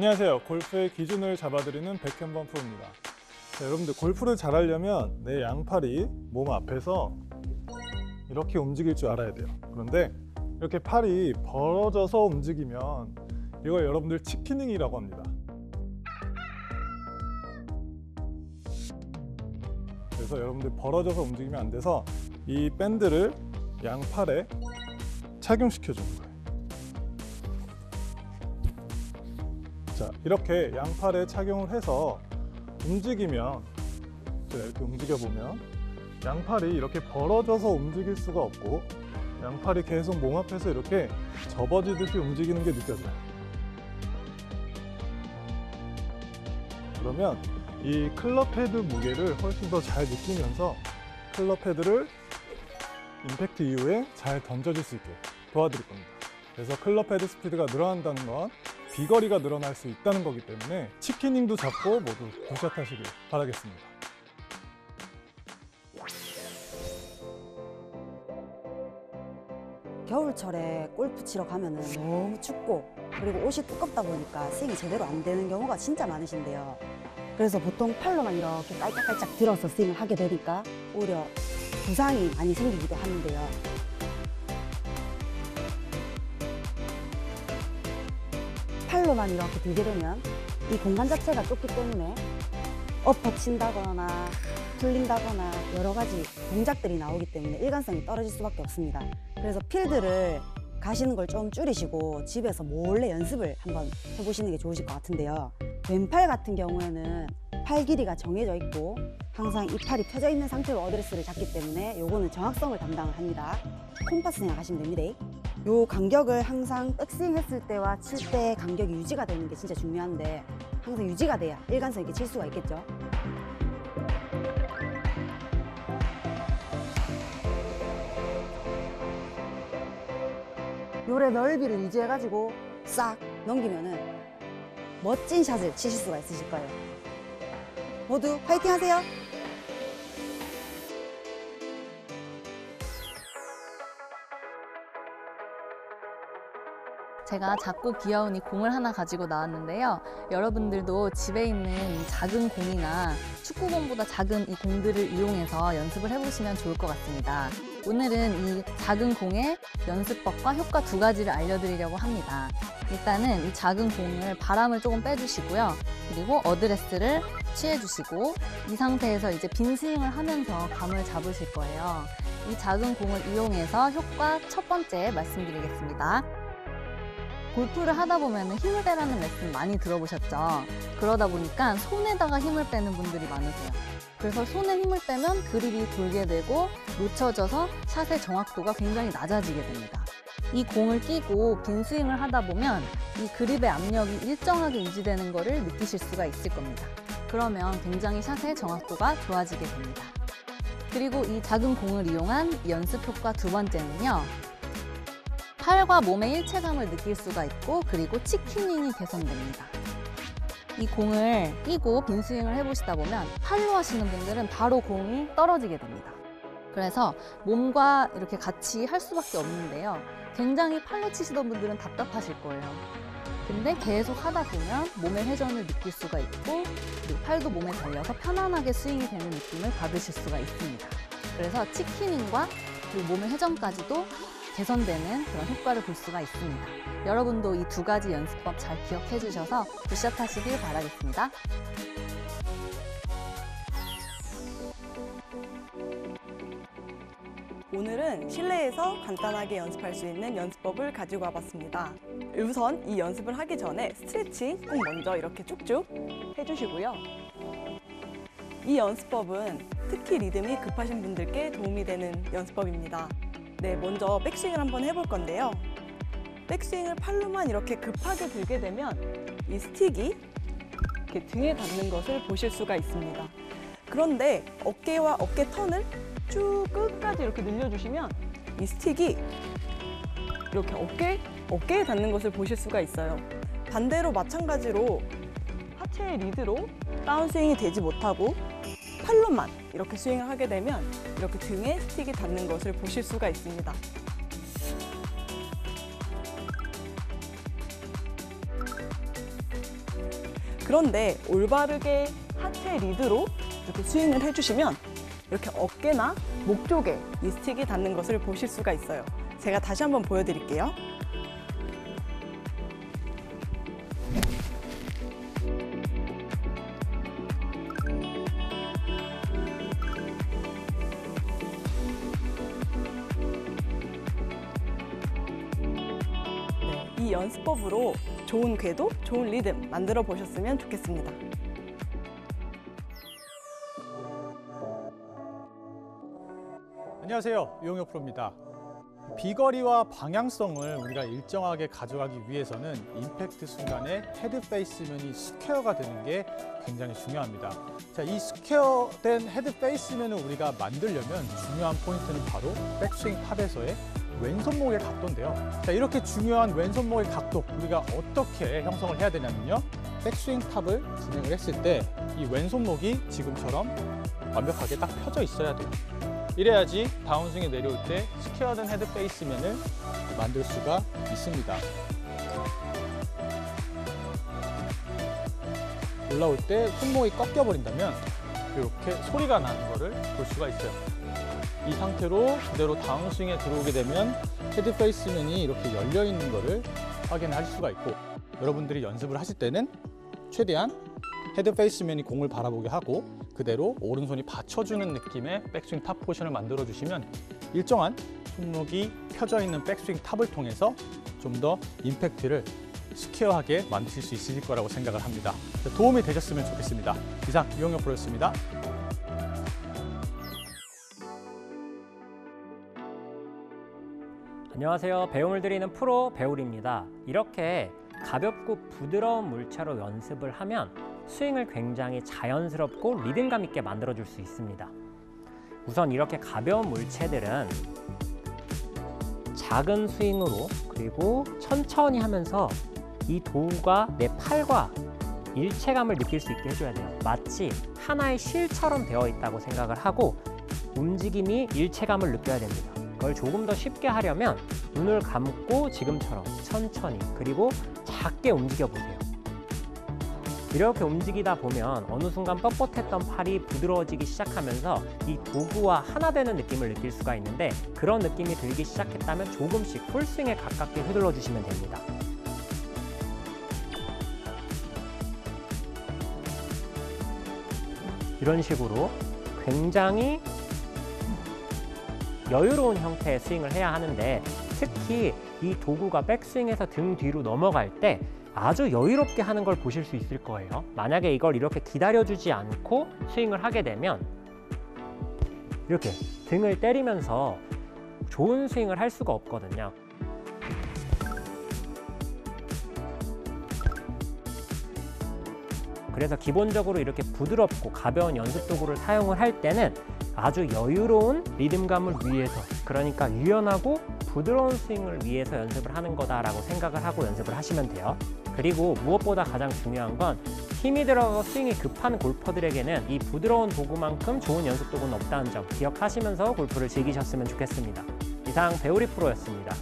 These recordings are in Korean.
안녕하세요. 골프의 기준을 잡아드리는 백현범 프로입니다. 자, 여러분들 골프를 잘하려면 내 양팔이 몸 앞에서 이렇게 움직일 줄 알아야 돼요. 그런데 이렇게 팔이 벌어져서 움직이면 이걸 여러분들 치키닝이라고 합니다. 그래서 여러분들 벌어져서 움직이면 안 돼서 이 밴드를 양팔에 착용시켜 주는 거예요. 자, 이렇게 양팔에 착용을 해서 움직이면, 제가 이렇게 움직여 보면 양팔이 이렇게 벌어져서 움직일 수가 없고 양팔이 계속 몸 앞에서 이렇게 접어지듯이 움직이는 게 느껴져요. 그러면 이 클럽 헤드 무게를 훨씬 더 잘 느끼면서 클럽 헤드를 임팩트 이후에 잘 던져질 수 있게 도와드릴 겁니다. 그래서 클럽 헤드 스피드가 늘어난다는 건 비거리가 늘어날 수 있다는 거기 때문에 치키닝도 잡고 모두 굿샷 하시길 바라겠습니다. 겨울철에 골프 치러 가면은 너무 춥고 그리고 옷이 두껍다 보니까 스윙이 제대로 안 되는 경우가 진짜 많으신데요. 그래서 보통 팔로만 이렇게 깔짝깔짝 들어서 스윙을 하게 되니까 오히려 부상이 많이 생기기도 하는데요. 팔로만 이렇게 들게 되면 이 공간 자체가 좁기 때문에 엎어친다거나 풀린다거나 여러 가지 동작들이 나오기 때문에 일관성이 떨어질 수밖에 없습니다. 그래서 필드를 가시는 걸 좀 줄이시고 집에서 몰래 연습을 한번 해보시는 게 좋으실 것 같은데요. 왼팔 같은 경우에는 팔 길이가 정해져 있고 항상 이 팔이 펴져 있는 상태로 어드레스를 잡기 때문에 요거는 정확성을 담당을 합니다. 콤파스 생각하시면 됩니다. 요 간격을 항상 백스윙 했을 때와 칠 때 간격이 유지가 되는 게 진짜 중요한데 항상 유지가 돼야 일관성 있게 칠 수가 있겠죠. 요래 넓이를 유지해가지고 싹 넘기면은 멋진 샷을 치실 수가 있으실 거예요. 모두 파이팅 하세요! 제가 작고 귀여운 이 공을 하나 가지고 나왔는데요. 여러분들도 집에 있는 이 작은 공이나 축구공보다 작은 이 공들을 이용해서 연습을 해보시면 좋을 것 같습니다. 오늘은 이 작은 공의 연습법과 효과 두 가지를 알려드리려고 합니다. 일단은 이 작은 공을 바람을 조금 빼주시고요. 그리고 어드레스를 취해주시고 이 상태에서 이제 빈 스윙을 하면서 감을 잡으실 거예요. 이 작은 공을 이용해서 효과 첫 번째 말씀드리겠습니다. 골프를 하다 보면 힘을 빼라는 레슨 많이 들어보셨죠? 그러다 보니까 손에다가 힘을 빼는 분들이 많으세요. 그래서 손에 힘을 빼면 그립이 돌게 되고 놓쳐져서 샷의 정확도가 굉장히 낮아지게 됩니다. 이 공을 끼고 빈 스윙을 하다 보면 이 그립의 압력이 일정하게 유지되는 것을 느끼실 수가 있을 겁니다. 그러면 굉장히 샷의 정확도가 좋아지게 됩니다. 그리고 이 작은 공을 이용한 연습 효과 두 번째는요. 팔과 몸의 일체감을 느낄 수가 있고 그리고 치키닝이 개선됩니다. 이 공을 끼고 빈스윙을 해보시다 보면 팔로 하시는 분들은 바로 공이 떨어지게 됩니다. 그래서 몸과 이렇게 같이 할 수밖에 없는데요. 굉장히 팔로 치시던 분들은 답답하실 거예요. 근데 계속 하다 보면 몸의 회전을 느낄 수가 있고 그리고 팔도 몸에 달려서 편안하게 스윙이 되는 느낌을 받으실 수가 있습니다. 그래서 치키닝과 그리고 몸의 회전까지도 개선되는 그런 효과를 볼 수가 있습니다. 여러분도 이 두 가지 연습법 잘 기억해 주셔서 굿샷 하시길 바라겠습니다. 오늘은 실내에서 간단하게 연습할 수 있는 연습법을 가지고 와봤습니다. 우선 이 연습을 하기 전에 스트레칭 꼭 먼저 이렇게 쭉쭉 해주시고요. 이 연습법은 특히 리듬이 급하신 분들께 도움이 되는 연습법입니다. 네, 먼저 백스윙을 한번 해볼 건데요. 백스윙을 팔로만 이렇게 급하게 들게 되면 이 스틱이 이렇게 등에 닿는 것을 보실 수가 있습니다. 그런데 어깨와 어깨 턴을 쭉 끝까지 이렇게 늘려주시면 이 스틱이 이렇게 어깨에 닿는 것을 보실 수가 있어요. 반대로 마찬가지로 하체의 리드로 다운스윙이 되지 못하고 팔로만 이렇게 스윙을 하게 되면 이렇게 등에 스틱이 닿는 것을 보실 수가 있습니다. 그런데 올바르게 하체 리드로 이렇게 스윙을 해주시면 이렇게 어깨나 목 쪽에 이 스틱이 닿는 것을 보실 수가 있어요. 제가 다시 한번 보여드릴게요. 이 연습법으로 좋은 궤도, 좋은 리듬 만들어 보셨으면 좋겠습니다. 안녕하세요, 유용혁 프로입니다. 비거리와 방향성을 우리가 일정하게 가져가기 위해서는 임팩트 순간에 헤드 페이스면이 스퀘어가 되는 게 굉장히 중요합니다. 자, 이 스퀘어된 헤드 페이스면을 우리가 만들려면 중요한 포인트는 바로 백스윙 탑에서의 왼손목의 각도인데요. 자, 이렇게 중요한 왼손목의 각도 우리가 어떻게 형성을 해야 되냐면요. 백스윙 탑을 진행을 했을 때 이 왼손목이 지금처럼 완벽하게 딱 펴져 있어야 돼요. 이래야지 다운스윙에 내려올 때 스퀘어된 헤드 페이스면을 만들 수가 있습니다. 올라올 때 손목이 꺾여버린다면 이렇게 소리가 나는 거를 볼 수가 있어요. 이 상태로 그대로 다운스윙에 들어오게 되면 헤드 페이스면이 이렇게 열려 있는 거를 확인할 수가 있고, 여러분들이 연습을 하실 때는 최대한 헤드 페이스면이 공을 바라보게 하고 그대로 오른손이 받쳐주는 느낌의 백스윙 탑 포션을 만들어 주시면 일정한 손목이 펴져 있는 백스윙 탑을 통해서 좀 더 임팩트를 스퀘어하게 만드실 수 있으실 거라고 생각을 합니다. 도움이 되셨으면 좋겠습니다. 이상 유용혁 프로였습니다. 안녕하세요. 배움을 드리는 프로 배울입니다. 이렇게 가볍고 부드러운 물체로 연습을 하면 스윙을 굉장히 자연스럽고 리듬감 있게 만들어줄 수 있습니다. 우선 이렇게 가벼운 물체들은 작은 스윙으로 그리고 천천히 하면서 이 도구가 내 팔과 일체감을 느낄 수 있게 해줘야 돼요. 마치 하나의 실처럼 되어 있다고 생각을 하고 움직임이 일체감을 느껴야 됩니다. 그걸 조금 더 쉽게 하려면 눈을 감고 지금처럼 천천히 그리고 작게 움직여 보세요. 이렇게 움직이다 보면 어느 순간 뻣뻣했던 팔이 부드러워지기 시작하면서 이 도구와 하나 되는 느낌을 느낄 수가 있는데, 그런 느낌이 들기 시작했다면 조금씩 풀스윙에 가깝게 휘둘러 주시면 됩니다. 이런 식으로 굉장히 여유로운 형태의 스윙을 해야 하는데, 특히 이 도구가 백스윙에서 등 뒤로 넘어갈 때 아주 여유롭게 하는 걸 보실 수 있을 거예요. 만약에 이걸 이렇게 기다려주지 않고 스윙을 하게 되면 이렇게 등을 때리면서 좋은 스윙을 할 수가 없거든요. 그래서 기본적으로 이렇게 부드럽고 가벼운 연습 도구를 사용을 할 때는 아주 여유로운 리듬감을 위해서, 그러니까 유연하고 부드러운 스윙을 위해서 연습을 하는 거다라고 생각을 하고 연습을 하시면 돼요. 그리고 무엇보다 가장 중요한 건 힘이 들어가고 스윙이 급한 골퍼들에게는 이 부드러운 도구만큼 좋은 연습 도구는 없다는 점 기억하시면서 골프를 즐기셨으면 좋겠습니다. 이상 배우리 프로였습니다.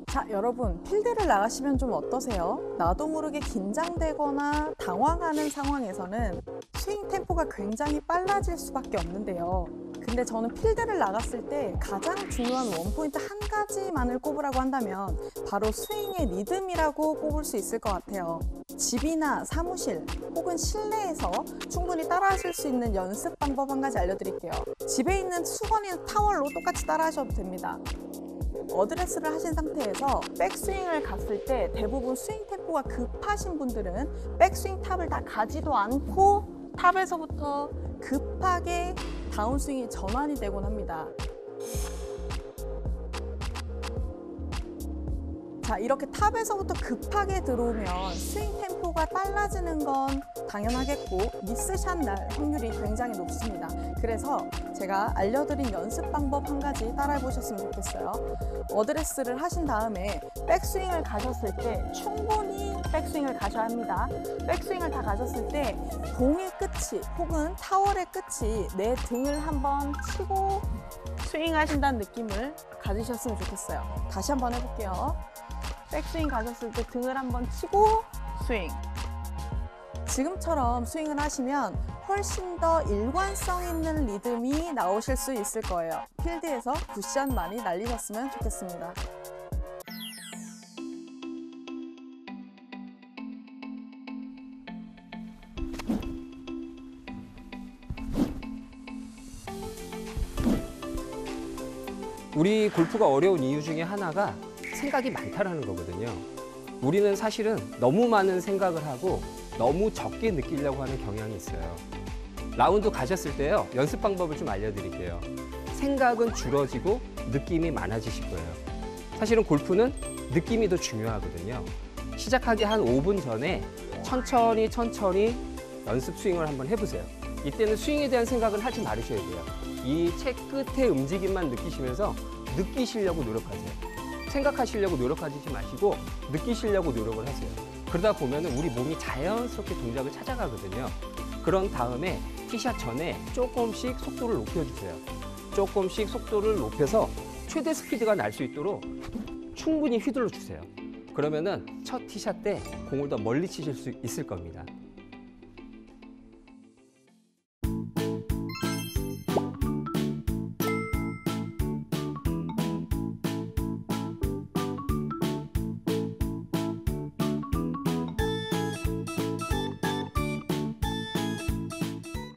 자, 여러분, 필드를 나가시면 좀 어떠세요? 나도 모르게 긴장되거나 당황하는 상황에서는 스윙 템포가 굉장히 빨라질 수밖에 없는데요. 근데 저는 필드를 나갔을 때 가장 중요한 원포인트 한 가지만을 꼽으라고 한다면 바로 스윙의 리듬이라고 꼽을 수 있을 것 같아요. 집이나 사무실 혹은 실내에서 충분히 따라하실 수 있는 연습 방법 한 가지 알려드릴게요. 집에 있는 수건이나 타월로 똑같이 따라하셔도 됩니다. 어드레스를 하신 상태에서 백스윙을 갔을 때 대부분 스윙 템포가 급하신 분들은 백스윙 탑을 다 가지도 않고 탑에서부터 급하게 다운스윙이 전환이 되곤 합니다. 자, 이렇게 탑에서부터 급하게 들어오면 스윙 템포가 빨라지는 건 당연하겠고 미스샷 날 확률이 굉장히 높습니다. 그래서 제가 알려드린 연습 방법 한 가지 따라해 보셨으면 좋겠어요. 어드레스를 하신 다음에 백스윙을 가셨을 때 충분히 백스윙을 가셔야 합니다. 백스윙을 다 가셨을 때 공의 끝이 혹은 타월의 끝이 내 등을 한번 치고 스윙하신다는 느낌을 가지셨으면 좋겠어요. 다시 한번 해볼게요. 백스윙 가셨을 때 등을 한번 치고 스윙. 지금처럼 스윙을 하시면 훨씬 더 일관성 있는 리듬이 나오실 수 있을 거예요. 필드에서 굿샷 많이 날리셨으면 좋겠습니다. 우리 골프가 어려운 이유 중에 하나가 생각이 많다라는 거거든요. 우리는 사실은 너무 많은 생각을 하고 너무 적게 느끼려고 하는 경향이 있어요. 라운드 가셨을 때요, 연습 방법을 좀 알려드릴게요. 생각은 줄어지고 느낌이 많아지실 거예요. 사실은 골프는 느낌이 더 중요하거든요. 시작하기 한 5분 전에 천천히 연습 스윙을 한번 해보세요. 이때는 스윙에 대한 생각을 하지 말으셔야 돼요. 이 채 끝의 움직임만 느끼시면서 느끼시려고 노력하세요. 생각하시려고 노력하지 마시고 느끼시려고 노력을 하세요. 그러다 보면 우리 몸이 자연스럽게 동작을 찾아가거든요. 그런 다음에 티샷 전에 조금씩 속도를 높여주세요. 조금씩 속도를 높여서 최대 스피드가 날 수 있도록 충분히 휘둘러 주세요. 그러면은 첫 티샷 때 공을 더 멀리 치실 수 있을 겁니다.